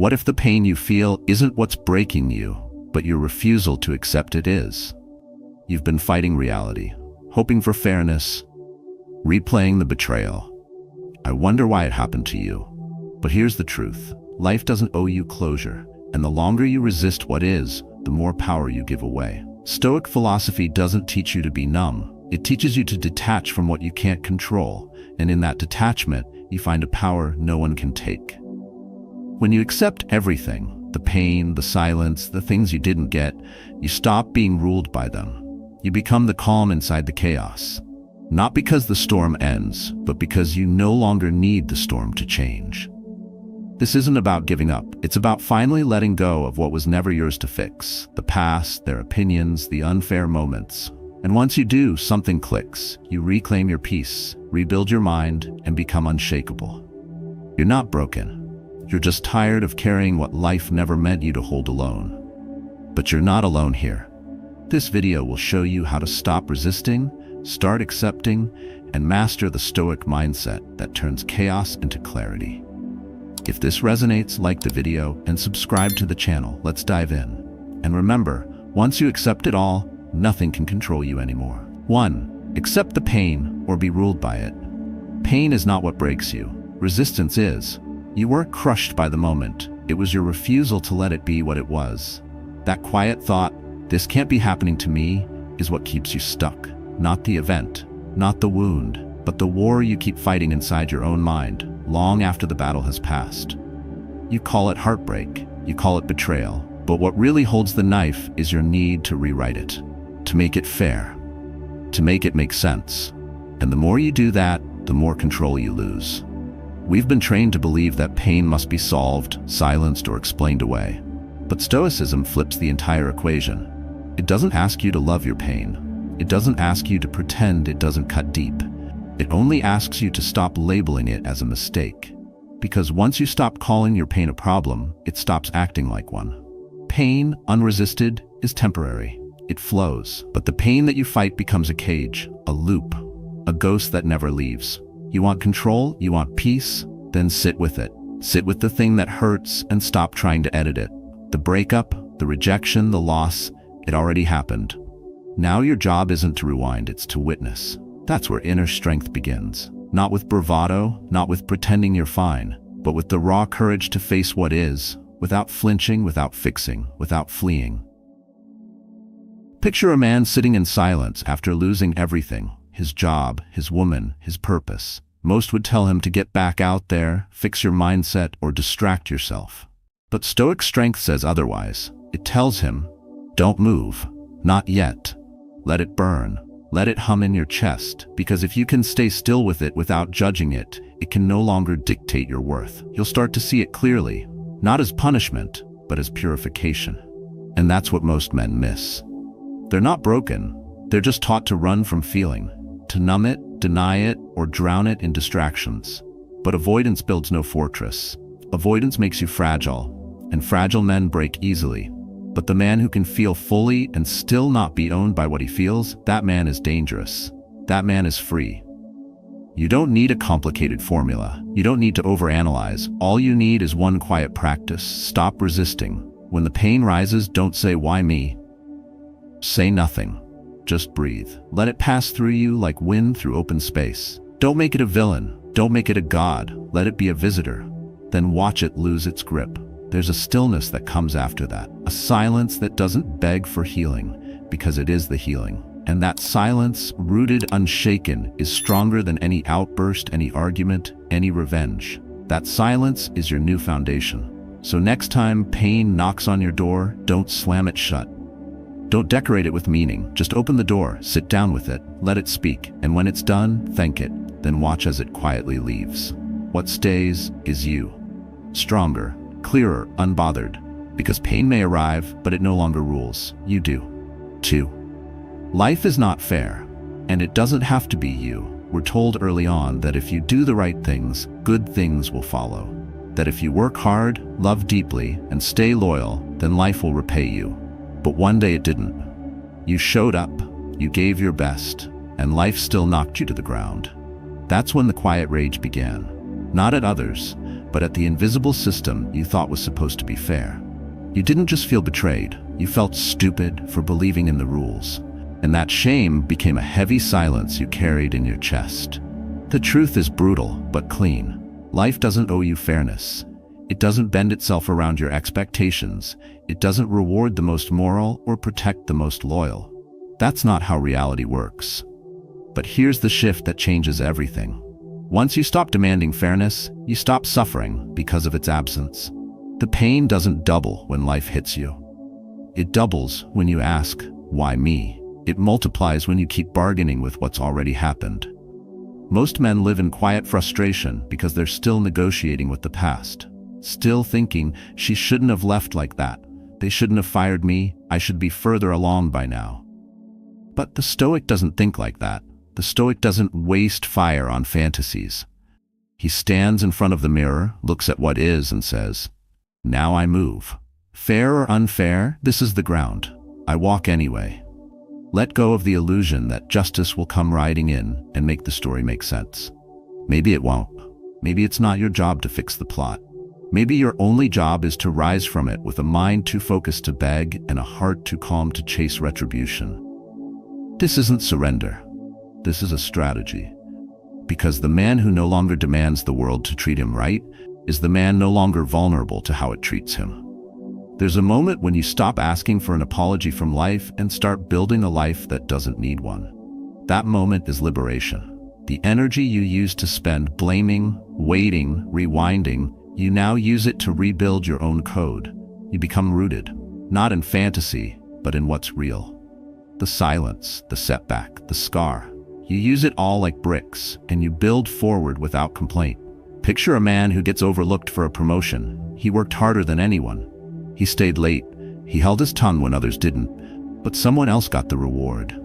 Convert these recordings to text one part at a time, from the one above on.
What if the pain you feel isn't what's breaking you, but your refusal to accept it is? You've been fighting reality, hoping for fairness, replaying the betrayal. I wonder why it happened to you. But here's the truth. Life doesn't owe you closure, and the longer you resist what is, the more power you give away. Stoic philosophy doesn't teach you to be numb. It teaches you to detach from what you can't control, and in that detachment, you find a power no one can take. When you accept everything, the pain, the silence, the things you didn't get, you stop being ruled by them. You become the calm inside the chaos. Not because the storm ends, but because you no longer need the storm to change. This isn't about giving up. It's about finally letting go of what was never yours to fix. The past, their opinions, the unfair moments. And once you do, something clicks. You reclaim your peace, rebuild your mind, and become unshakable. You're not broken. You're just tired of carrying what life never meant you to hold alone. But you're not alone here. This video will show you how to stop resisting, start accepting, and master the Stoic mindset that turns chaos into clarity. If this resonates, like the video and subscribe to the channel. Let's dive in. And remember, once you accept it all, nothing can control you anymore. 1. Accept the pain or be ruled by it. Pain is not what breaks you. Resistance is. You weren't crushed by the moment. It was your refusal to let it be what it was. That quiet thought, "This can't be happening to me," is what keeps you stuck. Not the event, not the wound, but the war you keep fighting inside your own mind, long after the battle has passed. You call it heartbreak, you call it betrayal, but what really holds the knife is your need to rewrite it, to make it fair, to make it make sense. And the more you do that, the more control you lose. We've been trained to believe that pain must be solved, silenced, or explained away. But Stoicism flips the entire equation. It doesn't ask you to love your pain. It doesn't ask you to pretend it doesn't cut deep. It only asks you to stop labeling it as a mistake. Because once you stop calling your pain a problem, it stops acting like one. Pain, unresisted, is temporary. It flows. But the pain that you fight becomes a cage, a loop, a ghost that never leaves. You want control, you want peace, then sit with it. Sit with the thing that hurts and stop trying to edit it. The breakup, the rejection, the loss, it already happened. Now your job isn't to rewind, it's to witness. That's where inner strength begins. Not with bravado, not with pretending you're fine, but with the raw courage to face what is, without flinching, without fixing, without fleeing. Picture a man sitting in silence after losing everything, his job, his woman, his purpose. Most would tell him to get back out there, fix your mindset, or distract yourself. But Stoic strength says otherwise. It tells him, don't move, not yet. Let it burn. Let it hum in your chest, because if you can stay still with it without judging it, it can no longer dictate your worth. You'll start to see it clearly, not as punishment, but as purification. And that's what most men miss. They're not broken. They're just taught to run from feeling, to numb it, deny it, or drown it in distractions. But avoidance builds no fortress. Avoidance makes you fragile, and fragile men break easily. But the man who can feel fully and still not be owned by what he feels, that man is dangerous. That man is free. You don't need a complicated formula. You don't need to overanalyze. All you need is one quiet practice. Stop resisting. When the pain rises, don't say, "Why me?" Say nothing. Just breathe. Let it pass through you like wind through open space. Don't make it a villain. Don't make it a god. Let it be a visitor. Then watch it lose its grip. There's a stillness that comes after that, a silence that doesn't beg for healing, because it is the healing. And that silence, rooted, unshaken, is stronger than any outburst, any argument, any revenge. That silence is your new foundation. So next time pain knocks on your door, don't slam it shut. Don't decorate it with meaning. Just open the door, sit down with it, let it speak, and when it's done, thank it, then watch as it quietly leaves. What stays is you. Stronger, clearer, unbothered, because pain may arrive, but it no longer rules. You do. 2. Life is not fair, and it doesn't have to be you. We're told early on that if you do the right things, good things will follow. That if you work hard, love deeply, and stay loyal, then life will repay you. But one day it didn't. You showed up, you gave your best, and life still knocked you to the ground. That's when the quiet rage began. Not at others, but at the invisible system you thought was supposed to be fair. You didn't just feel betrayed, you felt stupid for believing in the rules. And that shame became a heavy silence you carried in your chest. The truth is brutal, but clean. Life doesn't owe you fairness. It doesn't bend itself around your expectations. It doesn't reward the most moral or protect the most loyal. That's not how reality works. But here's the shift that changes everything. Once you stop demanding fairness, you stop suffering because of its absence. The pain doesn't double when life hits you. It doubles when you ask, why me? It multiplies when you keep bargaining with what's already happened. Most men live in quiet frustration because they're still negotiating with the past. Still thinking, she shouldn't have left like that. They shouldn't have fired me. I should be further along by now. But the Stoic doesn't think like that. The Stoic doesn't waste fire on fantasies. He stands in front of the mirror, looks at what is, and says, now I move. Fair or unfair, this is the ground. I walk anyway. Let go of the illusion that justice will come riding in and make the story make sense. Maybe it won't. Maybe it's not your job to fix the plot. Maybe your only job is to rise from it with a mind too focused to beg and a heart too calm to chase retribution. This isn't surrender. This is a strategy. Because the man who no longer demands the world to treat him right is the man no longer vulnerable to how it treats him. There's a moment when you stop asking for an apology from life and start building a life that doesn't need one. That moment is liberation. The energy you used to spend blaming, waiting, rewinding, you now use it to rebuild your own code. You become rooted, not in fantasy, but in what's real. The silence, the setback, the scar. You use it all like bricks, and you build forward without complaint. Picture a man who gets overlooked for a promotion. He worked harder than anyone. He stayed late. He held his tongue when others didn't. But someone else got the reward.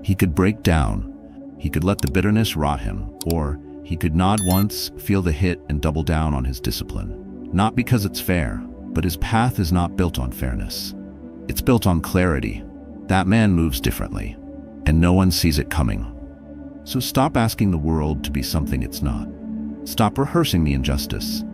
He could break down. He could let the bitterness rot him. Or he could nod once, feel the hit, and double down on his discipline. Not because it's fair, but his path is not built on fairness. It's built on clarity. That man moves differently, and no one sees it coming. So stop asking the world to be something it's not. Stop rehearsing the injustice.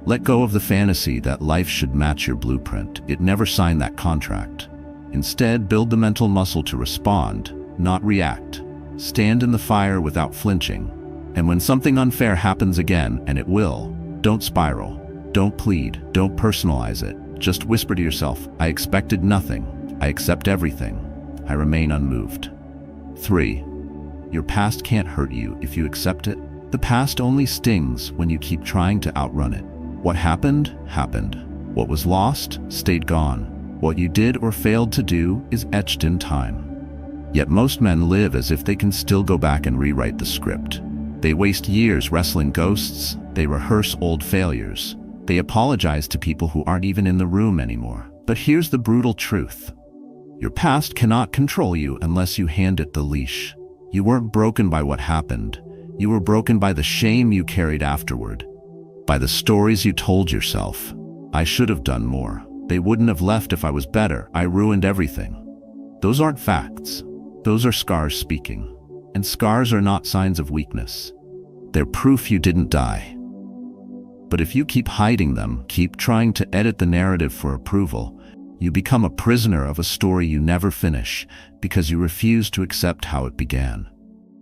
Let go of the fantasy that life should match your blueprint. It never signed that contract. Instead, build the mental muscle to respond, not react. Stand in the fire without flinching. And when something unfair happens again, and it will, don't spiral. Don't plead. Don't personalize it. Just whisper to yourself, I expected nothing. I accept everything. I remain unmoved. 3. Your past can't hurt you if you accept it. The past only stings when you keep trying to outrun it. What happened, happened. What was lost, stayed gone. What you did or failed to do is etched in time. Yet most men live as if they can still go back and rewrite the script. They waste years wrestling ghosts. They rehearse old failures. They apologize to people who aren't even in the room anymore. But here's the brutal truth. Your past cannot control you unless you hand it the leash. You weren't broken by what happened. You were broken by the shame you carried afterward. By the stories you told yourself. I should have done more. They wouldn't have left if I was better. I ruined everything. Those aren't facts. Those are scars speaking. And scars are not signs of weakness. They're proof you didn't die. But if you keep hiding them, keep trying to edit the narrative for approval, you become a prisoner of a story you never finish because you refuse to accept how it began.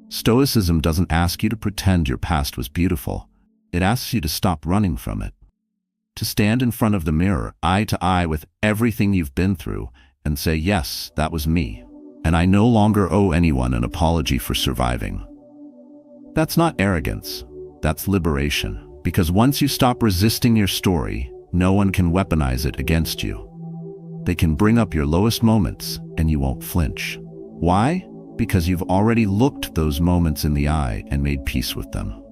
Stoicism doesn't ask you to pretend your past was beautiful. It asks you to stop running from it. To stand in front of the mirror, eye to eye with everything you've been through, and say, yes, that was me. And I no longer owe anyone an apology for surviving. That's not arrogance. That's liberation. Because once you stop resisting your story, no one can weaponize it against you. They can bring up your lowest moments, and you won't flinch. Why? Because you've already looked those moments in the eye and made peace with them.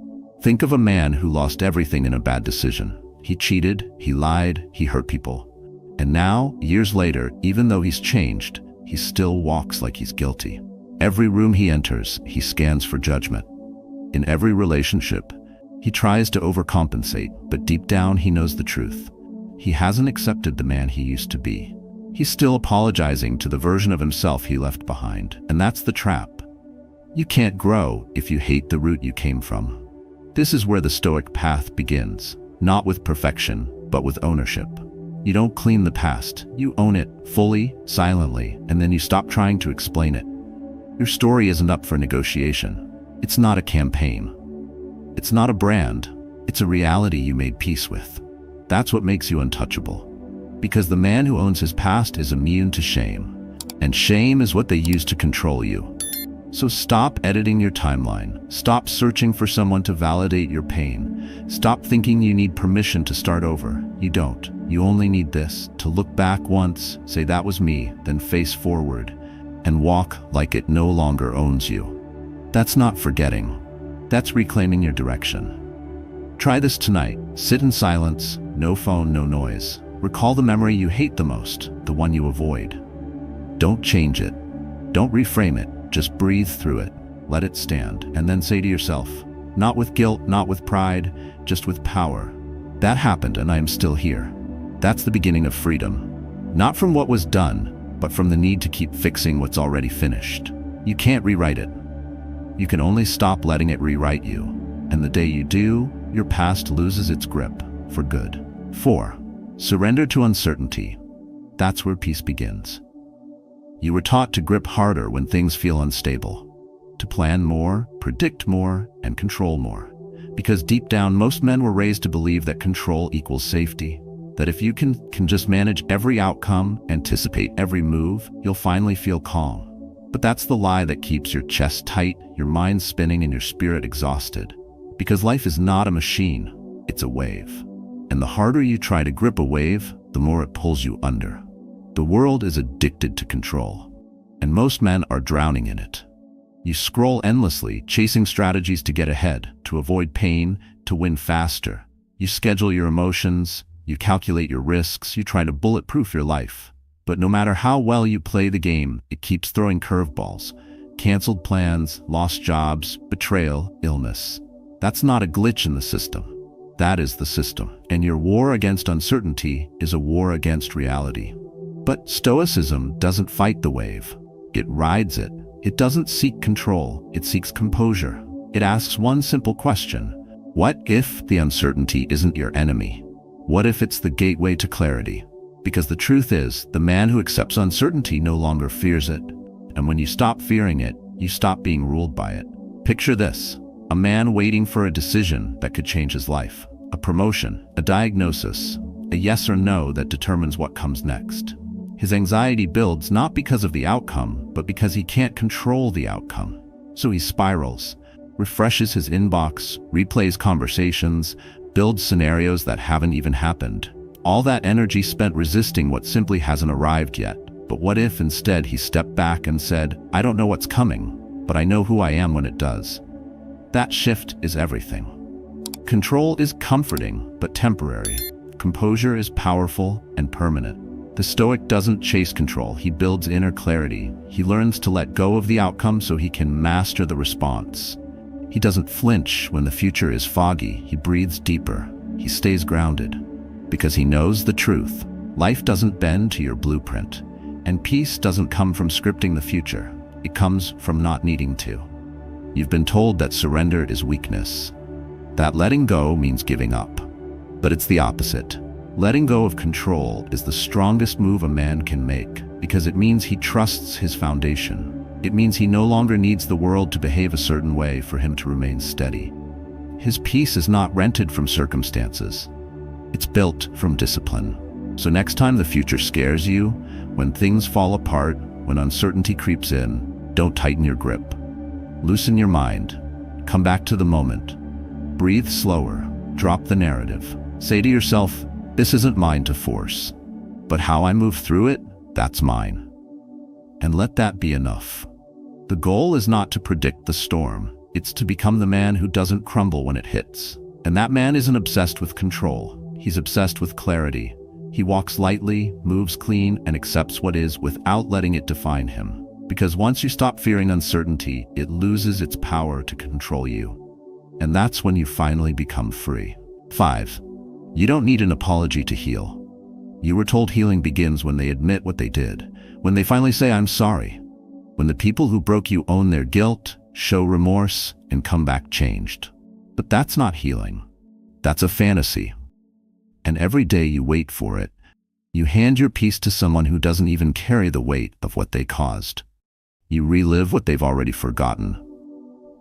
Think of a man who lost everything in a bad decision. He cheated, he lied, he hurt people. And now, years later, even though he's changed, he still walks like he's guilty. Every room he enters, he scans for judgment. In every relationship, he tries to overcompensate, but deep down he knows the truth. He hasn't accepted the man he used to be. He's still apologizing to the version of himself he left behind, and that's the trap. You can't grow if you hate the root you came from. This is where the Stoic path begins. not with perfection, but with ownership. You don't clean the past, you own it fully, silently, and then you stop trying to explain it. Your story isn't up for negotiation. It's not a campaign. It's not a brand. It's a reality you made peace with. That's what makes you untouchable. Because the man who owns his past is immune to shame. And shame is what they use to control you. So stop editing your timeline. Stop searching for someone to validate your pain. Stop thinking you need permission to start over. You don't. You only need this, to look back once, say that was me, then face forward, and walk like it no longer owns you. That's not forgetting. That's reclaiming your direction. Try this tonight. Sit in silence, no phone, no noise. Recall the memory you hate the most, the one you avoid. Don't change it. Don't reframe it. Just breathe through it. Let it stand. And then say to yourself, not with guilt, not with pride, just with power. That happened and I am still here. That's the beginning of freedom. Not from what was done, but from the need to keep fixing what's already finished. You can't rewrite it. You can only stop letting it rewrite you. And the day you do, your past loses its grip for good. 4. Surrender to uncertainty. That's where peace begins. You were taught to grip harder when things feel unstable, to plan more, predict more, and control more. Because deep down, most men were raised to believe that control equals safety, that if you can just manage every outcome, anticipate every move, you'll finally feel calm. But that's the lie that keeps your chest tight, your mind spinning, and your spirit exhausted. Because life is not a machine, it's a wave. And the harder you try to grip a wave, the more it pulls you under. The world is addicted to control, and most men are drowning in it. You scroll endlessly, chasing strategies to get ahead, to avoid pain, to win faster. You schedule your emotions, you calculate your risks, you try to bulletproof your life. But no matter how well you play the game, it keeps throwing curveballs. Canceled plans, lost jobs, betrayal, illness. That's not a glitch in the system. That is the system. And your war against uncertainty is a war against reality. But Stoicism doesn't fight the wave. It rides it. It doesn't seek control. It seeks composure. It asks one simple question. What if the uncertainty isn't your enemy? What if it's the gateway to clarity? Because the truth is, the man who accepts uncertainty no longer fears it. And when you stop fearing it, you stop being ruled by it. Picture this. A man waiting for a decision that could change his life. A promotion, a diagnosis, a yes or no that determines what comes next. His anxiety builds not because of the outcome, but because he can't control the outcome. So he spirals, refreshes his inbox, replays conversations, builds scenarios that haven't even happened. All that energy spent resisting what simply hasn't arrived yet. But what if instead he stepped back and said, I don't know what's coming, but I know who I am when it does. That shift is everything. Control is comforting, but temporary. Composure is powerful and permanent. The Stoic doesn't chase control, he builds inner clarity. He learns to let go of the outcome so he can master the response. He doesn't flinch when the future is foggy, he breathes deeper. He stays grounded. Because he knows the truth. Life doesn't bend to your blueprint. And peace doesn't come from scripting the future. It comes from not needing to. You've been told that surrender is weakness. That letting go means giving up. But it's the opposite. Letting go of control is the strongest move a man can make because it means he trusts his foundation. It means he no longer needs the world to behave a certain way for him to remain steady. His peace is not rented from circumstances. It's built from discipline. So next time the future scares you, when things fall apart, when uncertainty creeps in, don't tighten your grip. Loosen your mind. Come back to the moment. Breathe slower. Drop the narrative. Say to yourself, this isn't mine to force, but how I move through it, that's mine. And let that be enough. The goal is not to predict the storm. It's to become the man who doesn't crumble when it hits. And that man isn't obsessed with control. He's obsessed with clarity. He walks lightly, moves clean, and accepts what is without letting it define him. Because once you stop fearing uncertainty, it loses its power to control you. And that's when you finally become free. 5. You don't need an apology to heal. You were told healing begins when they admit what they did, when they finally say, I'm sorry. When the people who broke you own their guilt, show remorse, and come back changed. But that's not healing. That's a fantasy. And every day you wait for it, you hand your peace to someone who doesn't even carry the weight of what they caused. You relive what they've already forgotten.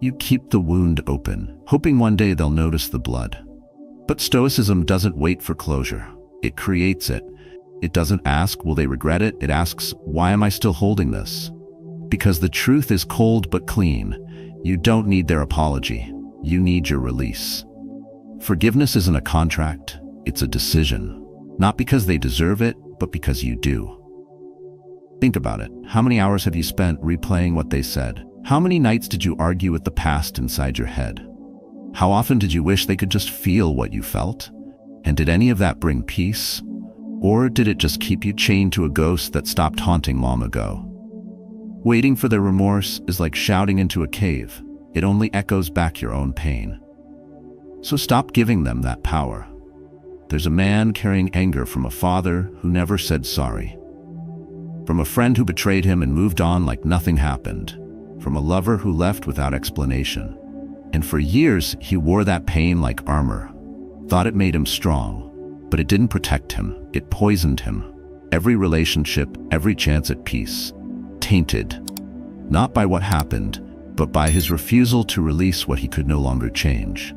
You keep the wound open, hoping one day they'll notice the blood. But Stoicism doesn't wait for closure. It creates it. It doesn't ask, will they regret it? It asks, why am I still holding this? Because the truth is cold but clean. You don't need their apology. You need your release. Forgiveness isn't a contract, it's a decision. Not because they deserve it, but because you do. Think about it. How many hours have you spent replaying what they said? How many nights did you argue with the past inside your head? How often did you wish they could just feel what you felt? And did any of that bring peace? Or did it just keep you chained to a ghost that stopped haunting long ago? Waiting for their remorse is like shouting into a cave. It only echoes back your own pain. So stop giving them that power. There's a man carrying anger from a father who never said sorry. From a friend who betrayed him and moved on like nothing happened. From a lover who left without explanation. And for years, he wore that pain like armor. Thought it made him strong, but it didn't protect him. It poisoned him. Every relationship, every chance at peace. Tainted. Not by what happened, but by his refusal to release what he could no longer change.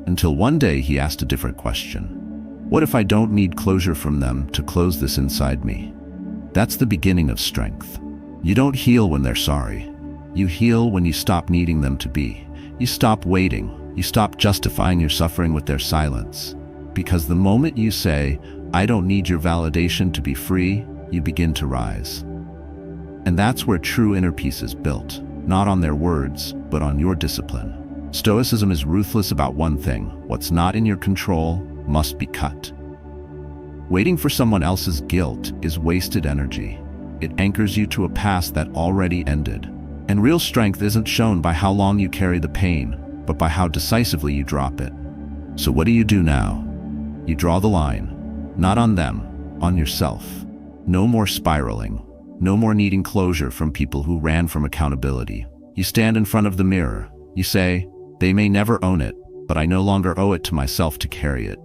Until one day he asked a different question. What if I don't need closure from them to close this inside me? That's the beginning of strength. You don't heal when they're sorry. You heal when you stop needing them to be. You stop waiting. You stop justifying your suffering with their silence. Because the moment you say, I don't need your validation to be free, you begin to rise. And that's where true inner peace is built, not on their words, but on your discipline. Stoicism is ruthless about one thing: what's not in your control must be cut. Waiting for someone else's guilt is wasted energy. It anchors you to a past that already ended. And real strength isn't shown by how long you carry the pain, but by how decisively you drop it. So what do you do now? You draw the line, not on them, on yourself. No more spiraling. No more needing closure from people who ran from accountability. You stand in front of the mirror. You say, they may never own it, but I no longer owe it to myself to carry it.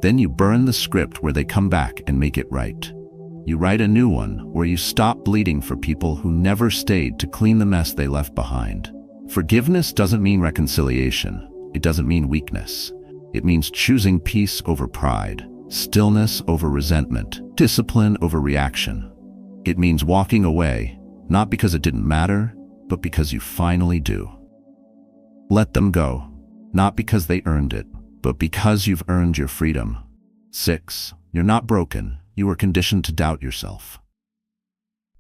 Then you burn the script where they come back and make it right. You write a new one where you stop bleeding for people who never stayed to clean the mess they left behind. Forgiveness doesn't mean reconciliation. It doesn't mean weakness. It means choosing peace over pride, stillness over resentment, discipline over reaction. It means walking away, not because it didn't matter, but because you finally do. Let them go, not because they earned it, but because you've earned your freedom. 6. You're not broken. You were conditioned to doubt yourself.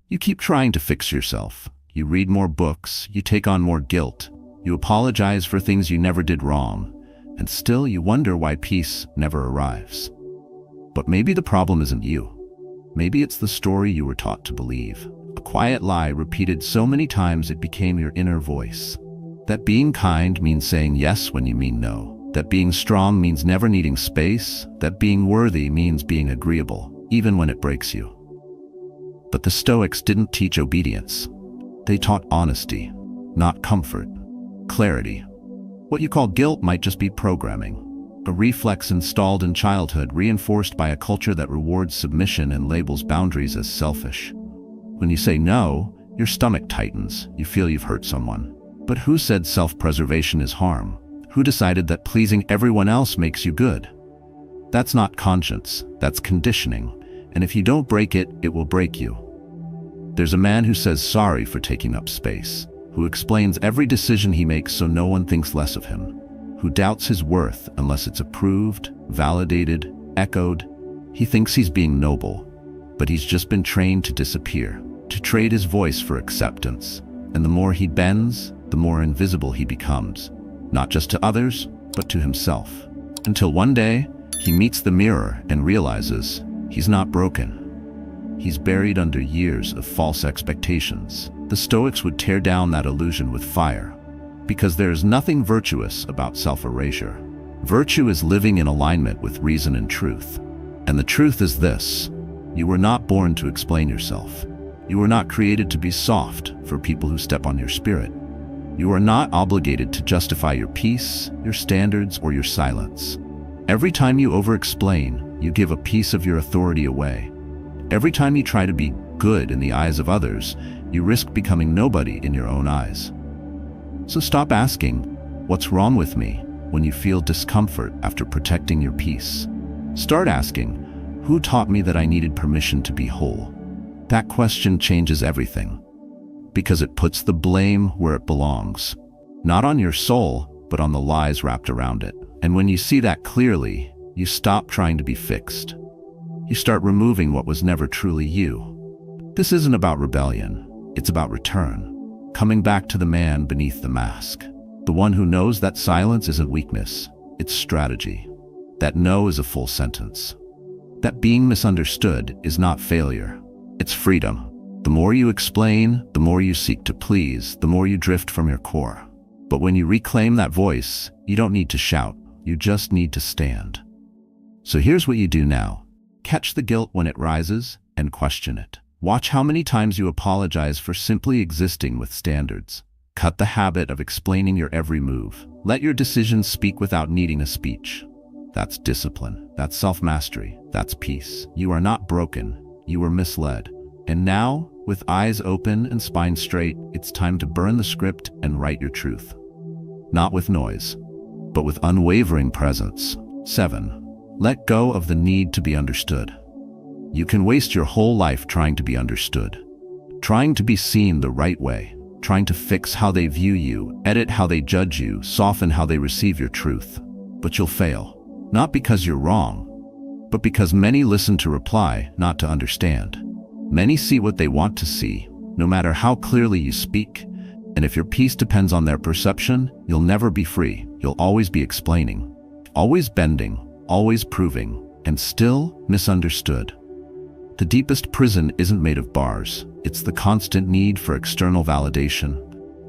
You keep trying to fix yourself. You read more books. You take on more guilt. You apologize for things you never did wrong. And still you wonder why peace never arrives. But maybe the problem isn't you. Maybe it's the story you were taught to believe. A quiet lie repeated so many times it became your inner voice. That being kind means saying yes when you mean no. That being strong means never needing space. That being worthy means being agreeable, even when it breaks you. But the Stoics didn't teach obedience. They taught honesty, not comfort, clarity. What you call guilt might just be programming, a reflex installed in childhood reinforced by a culture that rewards submission and labels boundaries as selfish. When you say no, your stomach tightens. You feel you've hurt someone. But who said self-preservation is harm? Who decided that pleasing everyone else makes you good? That's not conscience, that's conditioning. And if you don't break it, it will break you. There's a man who says sorry for taking up space, who explains every decision he makes so no one thinks less of him, who doubts his worth unless it's approved, validated, echoed. He thinks he's being noble, but he's just been trained to disappear, to trade his voice for acceptance. And the more he bends, the more invisible he becomes. Not just to others, but to himself. Until one day, he meets the mirror and realizes he's not broken. He's buried under years of false expectations. The Stoics would tear down that illusion with fire, because there is nothing virtuous about self-erasure. Virtue is living in alignment with reason and truth. And the truth is this: you were not born to explain yourself. You were not created to be soft for people who step on your spirit. You are not obligated to justify your peace, your standards, or your silence. Every time you over-explain, you give a piece of your authority away. Every time you try to be good in the eyes of others, you risk becoming nobody in your own eyes. So stop asking, "What's wrong with me?" when you feel discomfort after protecting your peace. Start asking, "Who taught me that I needed permission to be whole?" That question changes everything, because it puts the blame where it belongs. Not on your soul, but on the lies wrapped around it. And when you see that clearly, you stop trying to be fixed. You start removing what was never truly you. This isn't about rebellion, it's about return. Coming back to the man beneath the mask. The one who knows that silence isn't weakness, it's strategy. That no is a full sentence. That being misunderstood is not failure, it's freedom. The more you explain, the more you seek to please, the more you drift from your core. But when you reclaim that voice, you don't need to shout, you just need to stand. So here's what you do now. Catch the guilt when it rises and question it. Watch how many times you apologize for simply existing with standards. Cut the habit of explaining your every move. Let your decisions speak without needing a speech. That's discipline. That's self-mastery. That's peace. You are not broken. You were misled. And now, with eyes open and spine straight, it's time to burn the script and write your truth. Not with noise, but with unwavering presence. 7. Let go of the need to be understood. You can waste your whole life trying to be understood, trying to be seen the right way, trying to fix how they view you, edit how they judge you, soften how they receive your truth. But you'll fail, not because you're wrong, but because many listen to reply, not to understand. Many see what they want to see, no matter how clearly you speak. And if your peace depends on their perception, you'll never be free. You'll always be explaining, always bending, always proving, and still misunderstood. The deepest prison isn't made of bars. It's the constant need for external validation,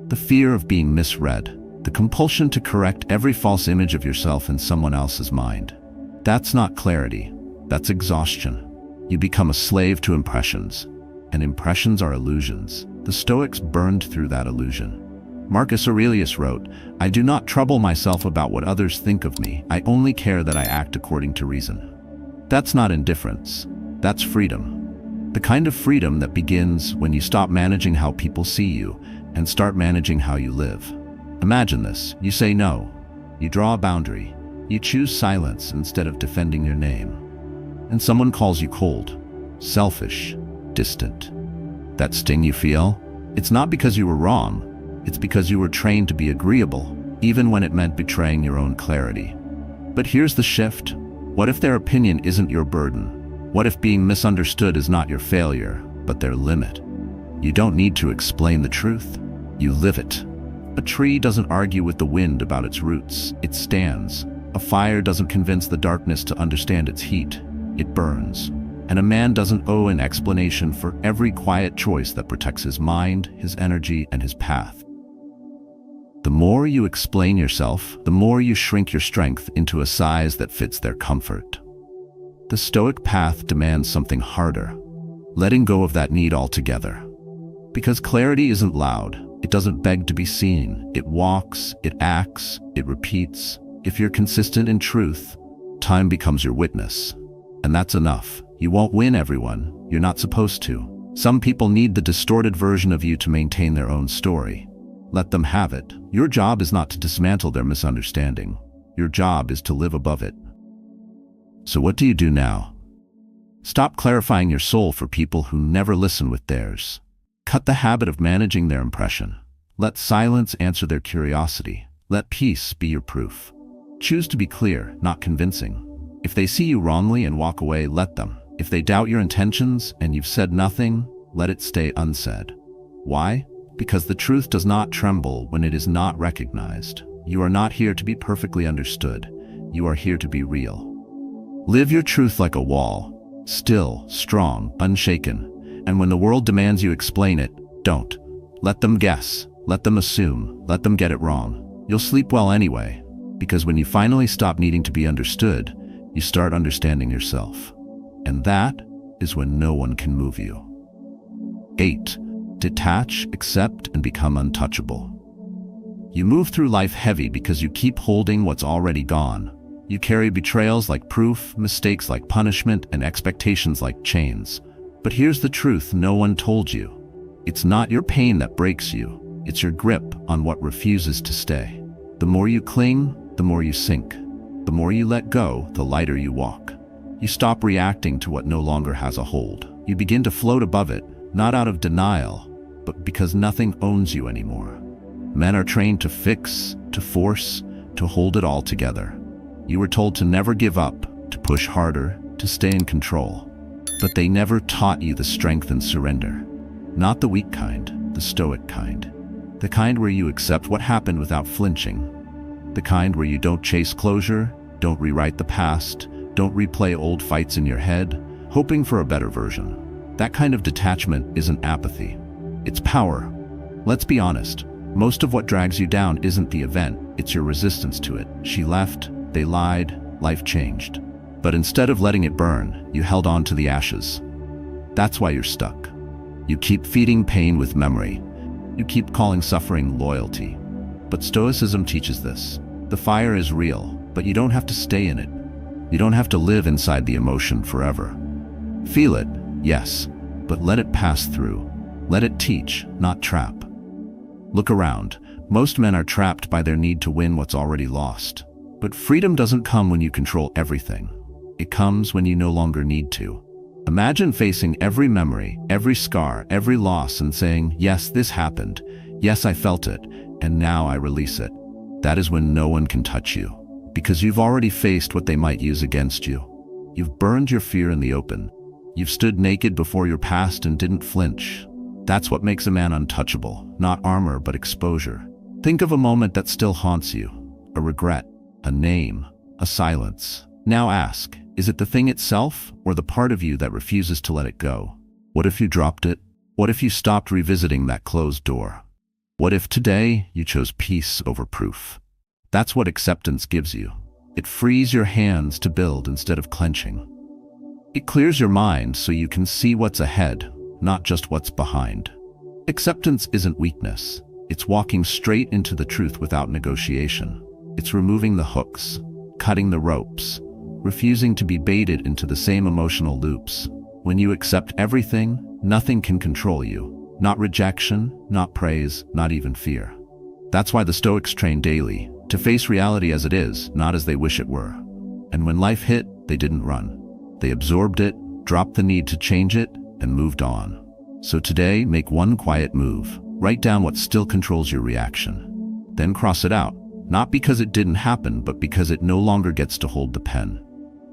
the fear of being misread, the compulsion to correct every false image of yourself in someone else's mind. That's not clarity, that's exhaustion. You become a slave to impressions, and impressions are illusions. The Stoics burned through that illusion. Marcus Aurelius wrote, "I do not trouble myself about what others think of me. I only care that I act according to reason." That's not indifference. That's freedom. The kind of freedom that begins when you stop managing how people see you and start managing how you live. Imagine this. You say no. You draw a boundary. You choose silence instead of defending your name. And someone calls you cold, selfish, distant. That sting you feel? It's not because you were wrong. It's because you were trained to be agreeable, even when it meant betraying your own clarity. But here's the shift. What if their opinion isn't your burden? What if being misunderstood is not your failure, but their limit? You don't need to explain the truth. You live it. A tree doesn't argue with the wind about its roots. It stands. A fire doesn't convince the darkness to understand its heat. It burns. And a man doesn't owe an explanation for every quiet choice that protects his mind, his energy, and his path. The more you explain yourself, the more you shrink your strength into a size that fits their comfort. The Stoic path demands something harder, letting go of that need altogether. Because clarity isn't loud, it doesn't beg to be seen. It walks, it acts, it repeats. If you're consistent in truth, time becomes your witness. And that's enough. You won't win everyone. You're not supposed to. Some people need the distorted version of you to maintain their own story. Let them have it. Your job is not to dismantle their misunderstanding. Your job is to live above it. So what do you do now? Stop clarifying your soul for people who never listen with theirs. Cut the habit of managing their impression. Let silence answer their curiosity. Let peace be your proof. Choose to be clear, not convincing. If they see you wrongly and walk away, let them. If they doubt your intentions and you've said nothing, let it stay unsaid. Why? Because the truth does not tremble when it is not recognized. You are not here to be perfectly understood. You are here to be real. Live your truth like a wall, still, strong, unshaken. And when the world demands you explain it, don't. Let them guess. Let them assume. Let them get it wrong. You'll sleep well anyway, because when you finally stop needing to be understood, you start understanding yourself. And that is when no one can move you. 8. Detach, accept, and become untouchable. You move through life heavy because you keep holding what's already gone. You carry betrayals like proof, mistakes like punishment, and expectations like chains. But here's the truth no one told you. It's not your pain that breaks you. It's your grip on what refuses to stay. The more you cling, the more you sink. The more you let go, the lighter you walk. You stop reacting to what no longer has a hold. You begin to float above it, not out of denial, but because nothing owns you anymore. Men are trained to fix, to force, to hold it all together. You were told to never give up, to push harder, to stay in control. But they never taught you the strength and surrender. Not the weak kind, the stoic kind. The kind where you accept what happened without flinching. The kind where you don't chase closure, don't rewrite the past, don't replay old fights in your head, hoping for a better version. That kind of detachment isn't apathy. It's power. Let's be honest. Most of what drags you down isn't the event, it's your resistance to it. She left, they lied, life changed. But instead of letting it burn, you held on to the ashes. That's why you're stuck. You keep feeding pain with memory. You keep calling suffering loyalty. But Stoicism teaches this. The fire is real, but you don't have to stay in it. You don't have to live inside the emotion forever. Feel it, yes, but let it pass through. Let it teach, not trap. Look around. Most men are trapped by their need to win what's already lost. But freedom doesn't come when you control everything. It comes when you no longer need to. Imagine facing every memory, every scar, every loss and saying, yes, this happened. Yes, I felt it. And now I release it. That is when no one can touch you. Because you've already faced what they might use against you. You've burned your fear in the open. You've stood naked before your past and didn't flinch. That's what makes a man untouchable, not armor but exposure. Think of a moment that still haunts you. A regret, a name, a silence. Now ask, is it the thing itself or the part of you that refuses to let it go? What if you dropped it? What if you stopped revisiting that closed door? What if today you chose peace over proof? That's what acceptance gives you. It frees your hands to build instead of clenching. It clears your mind so you can see what's ahead, not just what's behind. Acceptance isn't weakness. It's walking straight into the truth without negotiation. It's removing the hooks, cutting the ropes, refusing to be baited into the same emotional loops. When you accept everything, nothing can control you. Not rejection, not praise, not even fear. That's why the Stoics train daily, to face reality as it is, not as they wish it were. And when life hit, they didn't run. They absorbed it, dropped the need to change it, and moved on. So today, make one quiet move. Write down what still controls your reaction. Then cross it out, not because it didn't happen, but because it no longer gets to hold the pen.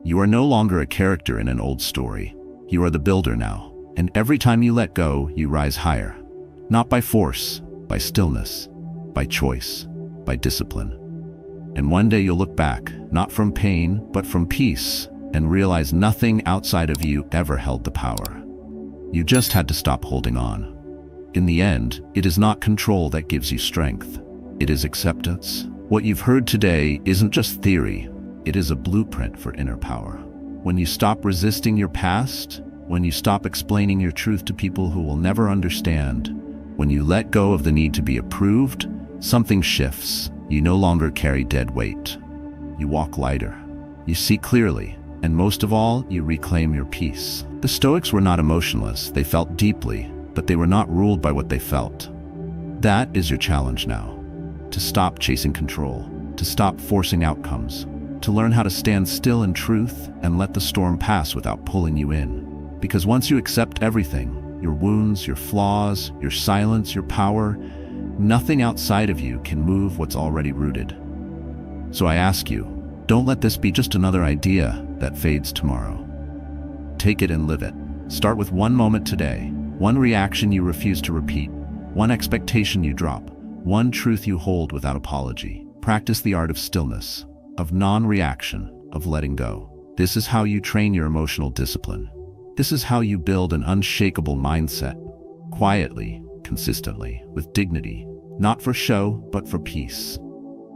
You are no longer a character in an old story. You are the builder now, and every time you let go, you rise higher. Not by force, by stillness, by choice, by discipline. And one day you'll look back, not from pain, but from peace, and realize nothing outside of you ever held the power. You just had to stop holding on. In the end, it is not control that gives you strength. It is acceptance. What you've heard today isn't just theory, it is a blueprint for inner power. When you stop resisting your past, when you stop explaining your truth to people who will never understand, when you let go of the need to be approved, something shifts. You no longer carry dead weight. You walk lighter. You see clearly. And most of all, you reclaim your peace. The Stoics were not emotionless. They felt deeply, but they were not ruled by what they felt. That is your challenge now. To stop chasing control, to stop forcing outcomes, to learn how to stand still in truth and let the storm pass without pulling you in. Because once you accept everything, your wounds, your flaws, your silence, your power, nothing outside of you can move what's already rooted. So I ask you, don't let this be just another idea that fades tomorrow. Take it and live it. Start with one moment today, one reaction you refuse to repeat, one expectation you drop, one truth you hold without apology. Practice the art of stillness, of non-reaction, of letting go. This is how you train your emotional discipline. This is how you build an unshakable mindset, quietly, consistently, with dignity, not for show, but for peace.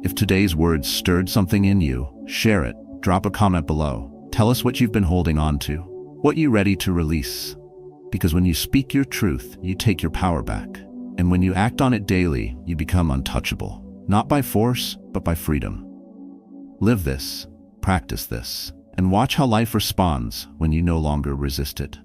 If today's words stirred something in you, share it, drop a comment below. Tell us what you've been holding on to, what you're ready to release. Because when you speak your truth, you take your power back. And when you act on it daily, you become untouchable. Not by force, but by freedom. Live this. Practice this, and watch how life responds when you no longer resist it.